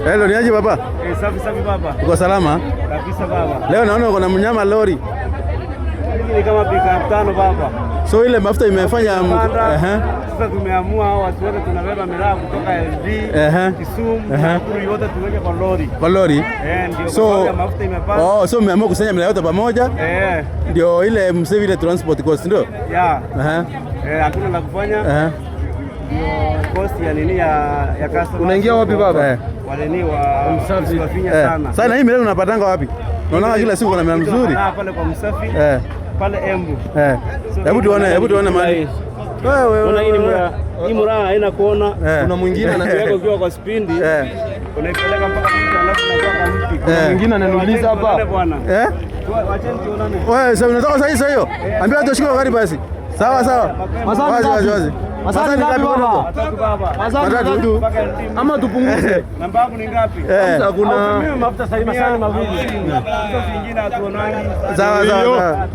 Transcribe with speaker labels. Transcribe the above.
Speaker 1: Hello, ni aje baba?
Speaker 2: Safi baba.
Speaker 1: Uko salama?
Speaker 2: Kabisa baba.
Speaker 1: Leo naona uko na mnyama lori.
Speaker 2: Ni kama pickup 5 baba.
Speaker 1: So ile mafuta imefanya
Speaker 2: sasa tumeamua watu wote tunabeba miraa kutoka LD, Kisumu, Nakuru yote tuweke kwa lori.
Speaker 1: Kwa lori?
Speaker 2: Ndio
Speaker 1: so,
Speaker 2: mafuta imepanda.
Speaker 1: So umeamua kusanya miraa yote pamoja? Ndio ile msave ile transport cost ndio?
Speaker 2: Hakuna la kufanya. Cost ya nini ya customer.
Speaker 1: Unaingia wapi baba?
Speaker 2: Wale ni wa msafi wafinya sana.
Speaker 1: Sasa hii miraa unapatanga wapi? Naona kila siku kuna miraa mzuri.
Speaker 2: Pale kwa msafi. Pale Embu.
Speaker 1: Hebu tuone mali.
Speaker 2: Una hii mraa haina kuona. Kuna mwingine anaweka ukiwa kwa spindi. Unaipeleka mpaka mtu alafu unatoka mti. Kuna mwingine ananiuliza hapa. Wacheni tuonane.
Speaker 1: Wewe sasa unatoka sasa hiyo? Ambia watu shika gari basi. Sawa. Wazi.
Speaker 2: Masani ngapi baba? 3 baba. Masani 3. Ama tupunguze. Namba yako ni ngapi?
Speaker 1: Hakuna.
Speaker 2: Mafuta sasa hivi masani mawili. Hizo zingine hatuonani.
Speaker 1: Sawa.